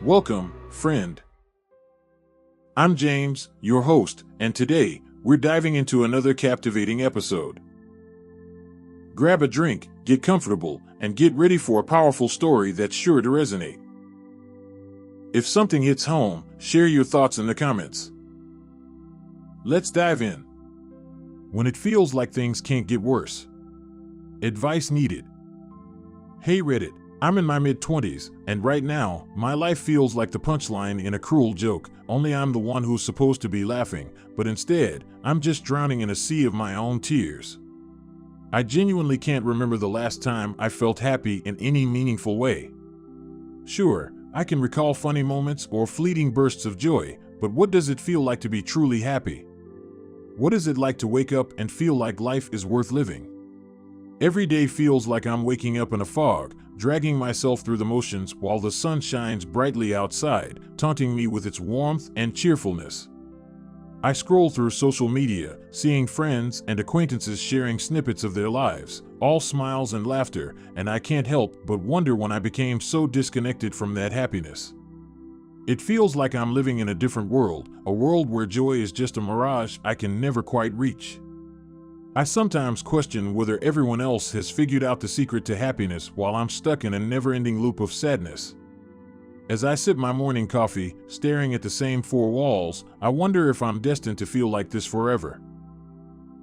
Welcome, friend. I'm James, your host, and today, we're diving into another captivating episode. Grab a drink, get comfortable, and get ready for a powerful story that's sure to resonate. If something hits home, share your thoughts in the comments. Let's dive in. When it feels like things can't get worse. Advice needed. Hey Reddit, I'm in my mid-20s, and right now, my life feels like the punchline in a cruel joke, only I'm the one who's supposed to be laughing, but instead, I'm just drowning in a sea of my own tears. I genuinely can't remember the last time I felt happy in any meaningful way. Sure, I can recall funny moments or fleeting bursts of joy, but what does it feel like to be truly happy? What is it like to wake up and feel like life is worth living? Every day feels like I'm waking up in a fog, dragging myself through the motions while the sun shines brightly outside, taunting me with its warmth and cheerfulness. I scroll through social media, seeing friends and acquaintances sharing snippets of their lives, all smiles and laughter, and I can't help but wonder when I became so disconnected from that happiness. It feels like I'm living in a different world, a world where joy is just a mirage I can never quite reach. I sometimes question whether everyone else has figured out the secret to happiness while I'm stuck in a never-ending loop of sadness. As I sip my morning coffee, staring at the same four walls, I wonder if I'm destined to feel like this forever.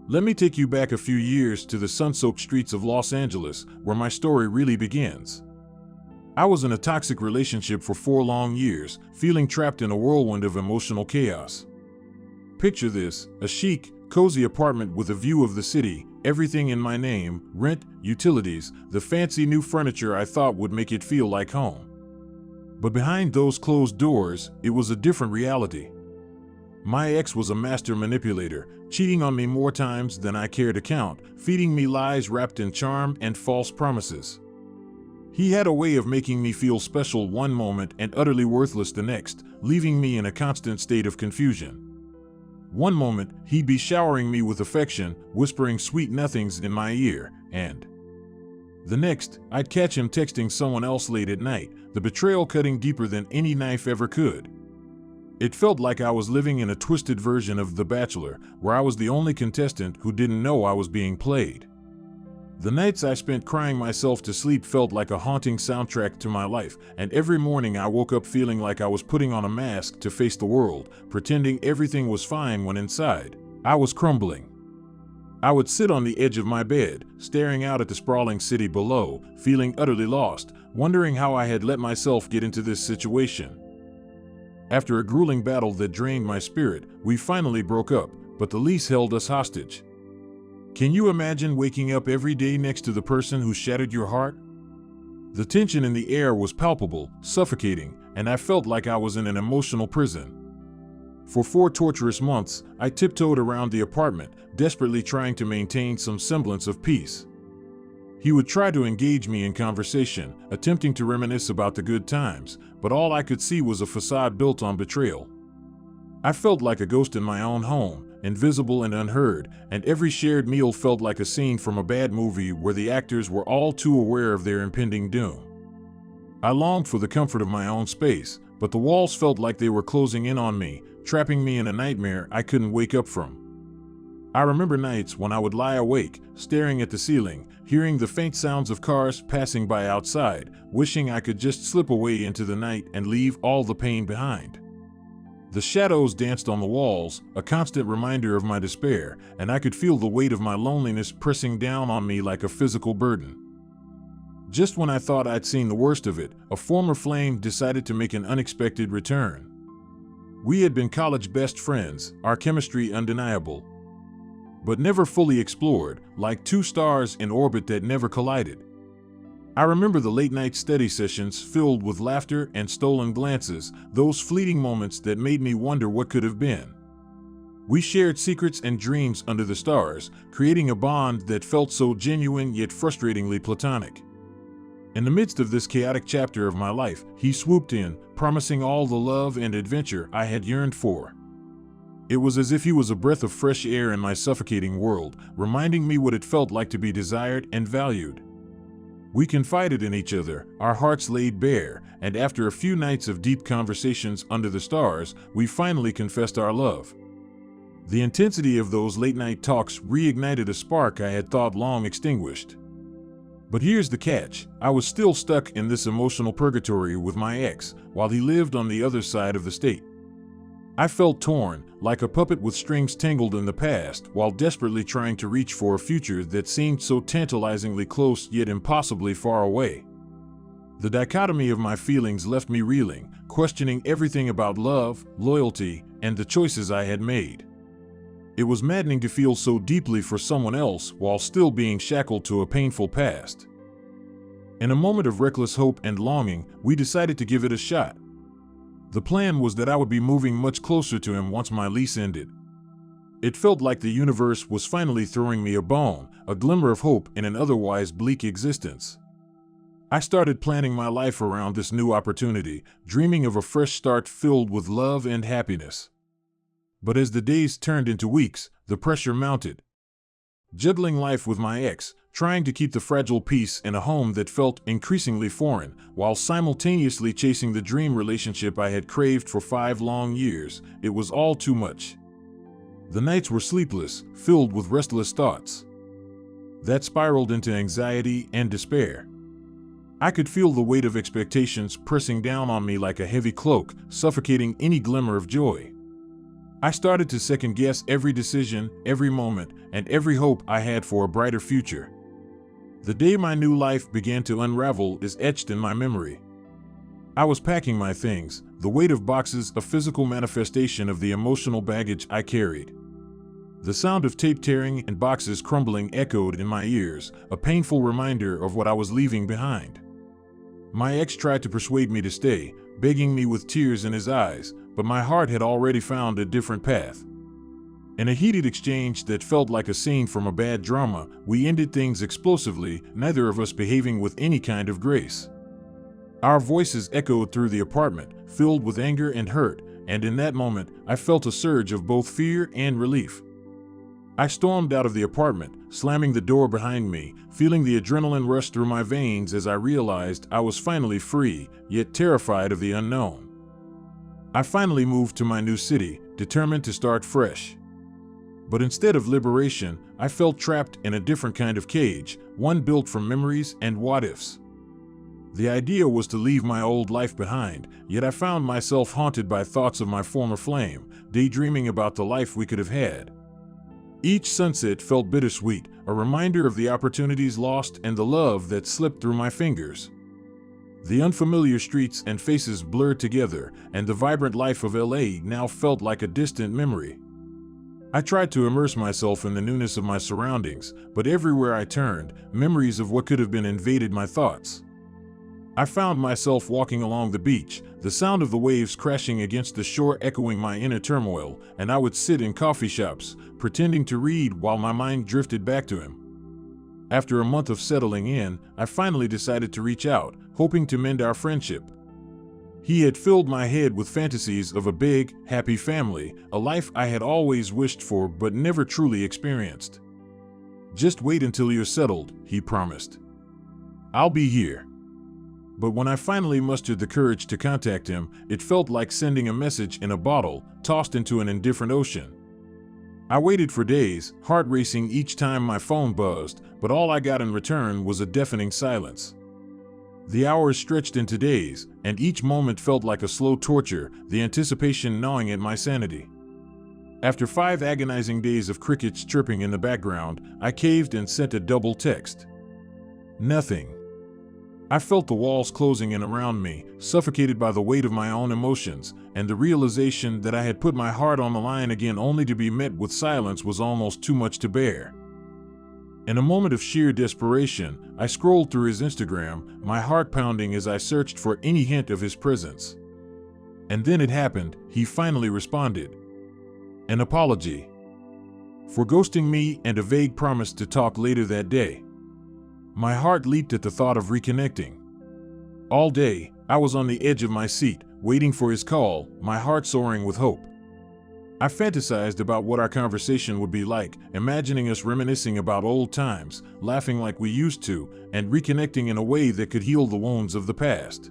Let me take you back a few years to the sun-soaked streets of Los Angeles, where my story really begins. I was in a toxic relationship for 4 long years, feeling trapped in a whirlwind of emotional chaos. Picture this, a chic, cozy apartment with a view of the city, everything in my name, rent, utilities, the fancy new furniture I thought would make it feel like home. But behind those closed doors, it was a different reality. My ex was a master manipulator, cheating on me more times than I care to count, feeding me lies wrapped in charm and false promises. He had a way of making me feel special one moment and utterly worthless the next, leaving me in a constant state of confusion. One moment, he'd be showering me with affection, whispering sweet nothings in my ear, and the next, I'd catch him texting someone else late at night, the betrayal cutting deeper than any knife ever could. It felt like I was living in a twisted version of The Bachelor, where I was the only contestant who didn't know I was being played. The nights I spent crying myself to sleep felt like a haunting soundtrack to my life, and every morning I woke up feeling like I was putting on a mask to face the world, pretending everything was fine when inside, I was crumbling. I would sit on the edge of my bed, staring out at the sprawling city below, feeling utterly lost, wondering how I had let myself get into this situation. After a grueling battle that drained my spirit, we finally broke up, but the lease held us hostage. Can you imagine waking up every day next to the person who shattered your heart? The tension in the air was palpable, suffocating, and I felt like I was in an emotional prison. For 4 torturous months, I tiptoed around the apartment, desperately trying to maintain some semblance of peace. He would try to engage me in conversation, attempting to reminisce about the good times, but all I could see was a facade built on betrayal. I felt like a ghost in my own home, invisible and unheard, and every shared meal felt like a scene from a bad movie where the actors were all too aware of their impending doom. I longed for the comfort of my own space, but the walls felt like they were closing in on me, trapping me in a nightmare I couldn't wake up from. I remember nights when I would lie awake, staring at the ceiling, hearing the faint sounds of cars passing by outside, wishing I could just slip away into the night and leave all the pain behind. The shadows danced on the walls, a constant reminder of my despair, and I could feel the weight of my loneliness pressing down on me like a physical burden. Just when I thought I'd seen the worst of it, a former flame decided to make an unexpected return. We had been college best friends, our chemistry undeniable, but never fully explored, like 2 stars in orbit that never collided. I remember the late-night study sessions filled with laughter and stolen glances, those fleeting moments that made me wonder what could have been. We shared secrets and dreams under the stars, creating a bond that felt so genuine yet frustratingly platonic. In the midst of this chaotic chapter of my life, he swooped in, promising all the love and adventure I had yearned for. It was as if he was a breath of fresh air in my suffocating world, reminding me what it felt like to be desired and valued. We confided in each other, our hearts laid bare, and after a few nights of deep conversations under the stars, we finally confessed our love. The intensity of those late-night talks reignited a spark I had thought long extinguished. But here's the catch. I was still stuck in this emotional purgatory with my ex, while he lived on the other side of the state. I felt torn, like a puppet with strings tangled in the past, while desperately trying to reach for a future that seemed so tantalizingly close yet impossibly far away. The dichotomy of my feelings left me reeling, questioning everything about love, loyalty, and the choices I had made. It was maddening to feel so deeply for someone else while still being shackled to a painful past. In a moment of reckless hope and longing, we decided to give it a shot. The plan was that I would be moving much closer to him once my lease ended. It felt like the universe was finally throwing me a bone, a glimmer of hope in an otherwise bleak existence. I started planning my life around this new opportunity, dreaming of a fresh start filled with love and happiness. But as the days turned into weeks, the pressure mounted. Juggling life with my ex, trying to keep the fragile peace in a home that felt increasingly foreign, while simultaneously chasing the dream relationship I had craved for 5 long years, it was all too much. The nights were sleepless, filled with restless thoughts that spiraled into anxiety and despair. I could feel the weight of expectations pressing down on me like a heavy cloak, suffocating any glimmer of joy. I started to second-guess every decision, every moment, and every hope I had for a brighter future. The day my new life began to unravel is etched in my memory. I was packing my things, the weight of boxes a physical manifestation of the emotional baggage I carried. The sound of tape tearing and boxes crumbling echoed in my ears, a painful reminder of what I was leaving behind. My ex tried to persuade me to stay, begging me with tears in his eyes, but my heart had already found a different path. In a heated exchange that felt like a scene from a bad drama, we ended things explosively, neither of us behaving with any kind of grace. Our voices echoed through the apartment, filled with anger and hurt, and in that moment, I felt a surge of both fear and relief. I stormed out of the apartment, slamming the door behind me, feeling the adrenaline rush through my veins as I realized I was finally free, yet terrified of the unknown. I finally moved to my new city, determined to start fresh. But instead of liberation, I felt trapped in a different kind of cage, one built from memories and what-ifs. The idea was to leave my old life behind, yet I found myself haunted by thoughts of my former flame, daydreaming about the life we could have had. Each sunset felt bittersweet, a reminder of the opportunities lost and the love that slipped through my fingers. The unfamiliar streets and faces blurred together, and the vibrant life of LA now felt like a distant memory. I tried to immerse myself in the newness of my surroundings, but everywhere I turned, memories of what could have been invaded my thoughts. I found myself walking along the beach, the sound of the waves crashing against the shore echoing my inner turmoil, and I would sit in coffee shops, pretending to read while my mind drifted back to him. After a month of settling in, I finally decided to reach out, hoping to mend our friendship. He had filled my head with fantasies of a big, happy family, a life I had always wished for but never truly experienced. "Just wait until you're settled," he promised. "I'll be here." But when I finally mustered the courage to contact him, it felt like sending a message in a bottle, tossed into an indifferent ocean. I waited for days, heart racing each time my phone buzzed, but all I got in return was a deafening silence. The hours stretched into days, and each moment felt like a slow torture, the anticipation gnawing at my sanity. After 5 agonizing days of crickets chirping in the background, I caved and sent a double text. Nothing. I felt the walls closing in around me, suffocated by the weight of my own emotions, and the realization that I had put my heart on the line again only to be met with silence was almost too much to bear. In a moment of sheer desperation, I scrolled through his Instagram, my heart pounding as I searched for any hint of his presence. And then it happened, he finally responded. An apology for ghosting me and a vague promise to talk later that day. My heart leaped at the thought of reconnecting. All day, I was on the edge of my seat, waiting for his call, my heart soaring with hope. I fantasized about what our conversation would be like, imagining us reminiscing about old times, laughing like we used to, and reconnecting in a way that could heal the wounds of the past.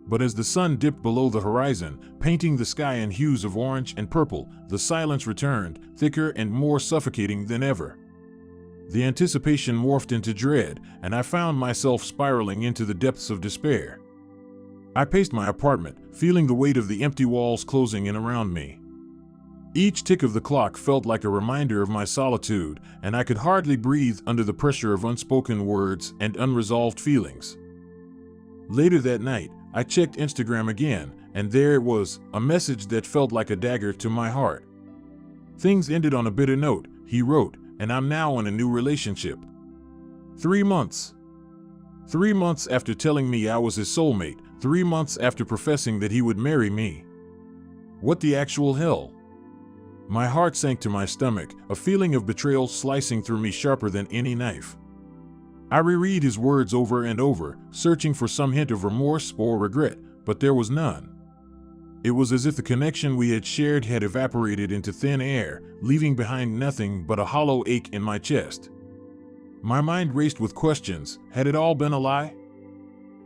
But as the sun dipped below the horizon, painting the sky in hues of orange and purple, the silence returned, thicker and more suffocating than ever. The anticipation morphed into dread, and I found myself spiraling into the depths of despair. I paced my apartment, feeling the weight of the empty walls closing in around me. Each tick of the clock felt like a reminder of my solitude, and I could hardly breathe under the pressure of unspoken words and unresolved feelings. Later that night, I checked Instagram again, and there it was, a message that felt like a dagger to my heart. "Things ended on a bitter note," he wrote, "and I'm now in a new relationship. 3 months. 3 months after telling me I was his soulmate, 3 months after professing that he would marry me. What the actual hell?" My heart sank to my stomach, a feeling of betrayal slicing through me sharper than any knife. I reread his words over and over, searching for some hint of remorse or regret, but there was none. It was as if the connection we had shared had evaporated into thin air, leaving behind nothing but a hollow ache in my chest. My mind raced with questions. Had it all been a lie?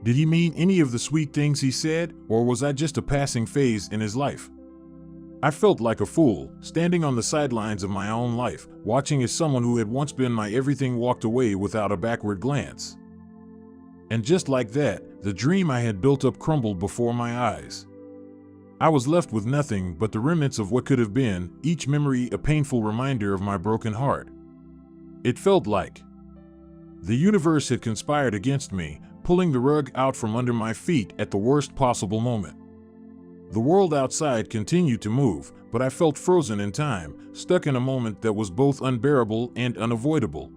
Did he mean any of the sweet things he said, or was I just a passing phase in his life? I felt like a fool, standing on the sidelines of my own life, watching as someone who had once been my everything walked away without a backward glance. And just like that, the dream I had built up crumbled before my eyes. I was left with nothing but the remnants of what could have been, each memory a painful reminder of my broken heart. It felt like the universe had conspired against me, pulling the rug out from under my feet at the worst possible moment. The world outside continued to move, but I felt frozen in time, stuck in a moment that was both unbearable and unavoidable.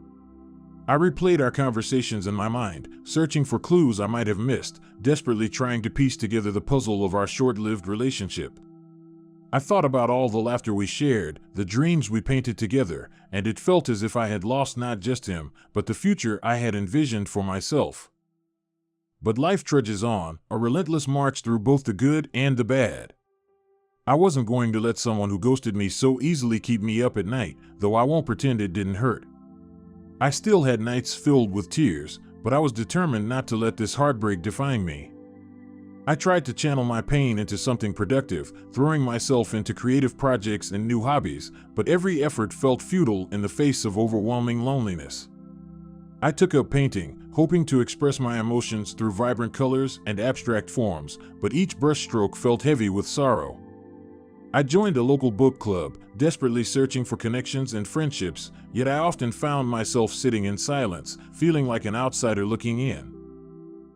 I replayed our conversations in my mind, searching for clues I might have missed, desperately trying to piece together the puzzle of our short-lived relationship. I thought about all the laughter we shared, the dreams we painted together, and it felt as if I had lost not just him, but the future I had envisioned for myself. But life trudges on, a relentless march through both the good and the bad. I wasn't going to let someone who ghosted me so easily keep me up at night, though I won't pretend it didn't hurt. I still had nights filled with tears, but I was determined not to let this heartbreak define me. I tried to channel my pain into something productive, throwing myself into creative projects and new hobbies, but every effort felt futile in the face of overwhelming loneliness. I took up painting, hoping to express my emotions through vibrant colors and abstract forms, but each brushstroke felt heavy with sorrow. I joined a local book club, desperately searching for connections and friendships, yet I often found myself sitting in silence, feeling like an outsider looking in.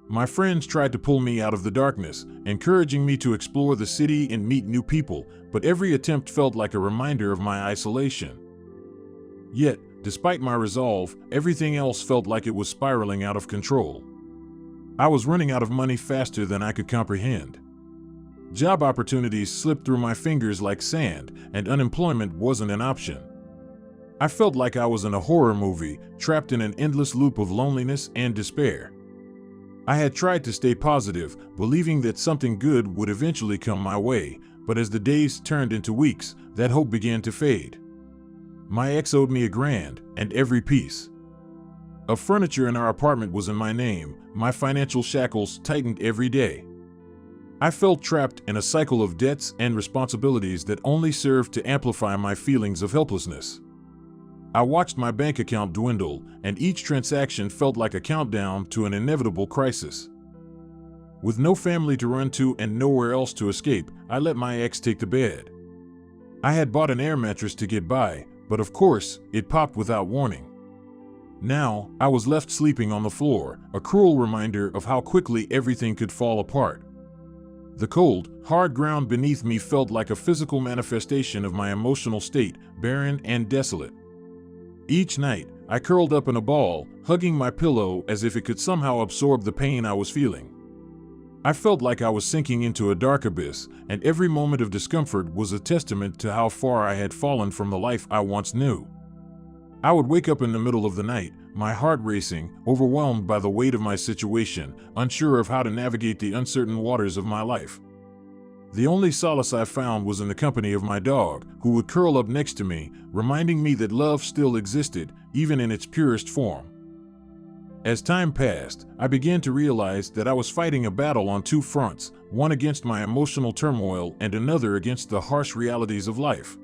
My friends tried to pull me out of the darkness, encouraging me to explore the city and meet new people, but every attempt felt like a reminder of my isolation. Yet, despite my resolve, everything else felt like it was spiraling out of control. I was running out of money faster than I could comprehend. Job opportunities slipped through my fingers like sand, and unemployment wasn't an option. I felt like I was in a horror movie, trapped in an endless loop of loneliness and despair. I had tried to stay positive, believing that something good would eventually come my way, but as the days turned into weeks, that hope began to fade. My ex owed me $1,000, and every piece of furniture in our apartment was in my name. My financial shackles tightened every day. I felt trapped in a cycle of debts and responsibilities that only served to amplify my feelings of helplessness. I watched my bank account dwindle, and each transaction felt like a countdown to an inevitable crisis. With no family to run to and nowhere else to escape, I let my ex take the bed. I had bought an air mattress to get by, but of course, it popped without warning. Now, I was left sleeping on the floor, a cruel reminder of how quickly everything could fall apart. The cold, hard ground beneath me felt like a physical manifestation of my emotional state, barren and desolate. Each night, I curled up in a ball, hugging my pillow as if it could somehow absorb the pain I was feeling. I felt like I was sinking into a dark abyss, and every moment of discomfort was a testament to how far I had fallen from the life I once knew. I would wake up in the middle of the night, my heart racing, overwhelmed by the weight of my situation, unsure of how to navigate the uncertain waters of my life. The only solace I found was in the company of my dog, who would curl up next to me, reminding me that love still existed, even in its purest form. As time passed, I began to realize that I was fighting a battle on two fronts, one against my emotional turmoil and another against the harsh realities of life.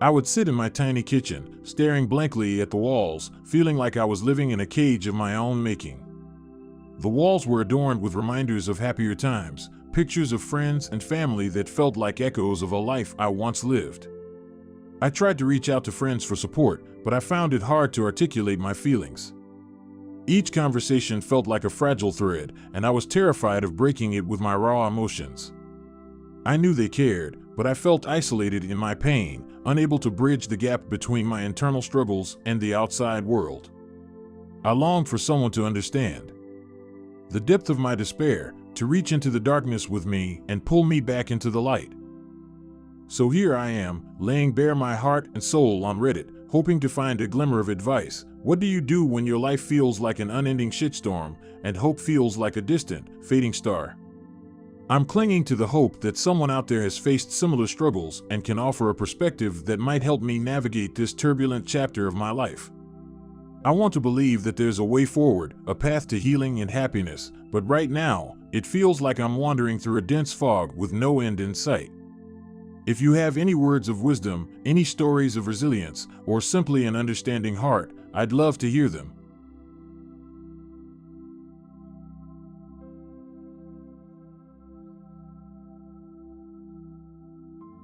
I would sit in my tiny kitchen, staring blankly at the walls, feeling like I was living in a cage of my own making. The walls were adorned with reminders of happier times, pictures of friends and family that felt like echoes of a life I once lived. I tried to reach out to friends for support, but I found it hard to articulate my feelings. Each conversation felt like a fragile thread, and I was terrified of breaking it with my raw emotions. I knew they cared, but I felt isolated in my pain, unable to bridge the gap between my internal struggles and the outside world. I longed for someone to understand the depth of my despair, to reach into the darkness with me and pull me back into the light. So here I am, laying bare my heart and soul on Reddit, hoping to find a glimmer of advice. What do you do when your life feels like an unending shitstorm and hope feels like a distant, fading star? I'm clinging to the hope that someone out there has faced similar struggles and can offer a perspective that might help me navigate this turbulent chapter of my life. I want to believe that there's a way forward, a path to healing and happiness, but right now, it feels like I'm wandering through a dense fog with no end in sight. If you have any words of wisdom, any stories of resilience, or simply an understanding heart, I'd love to hear them.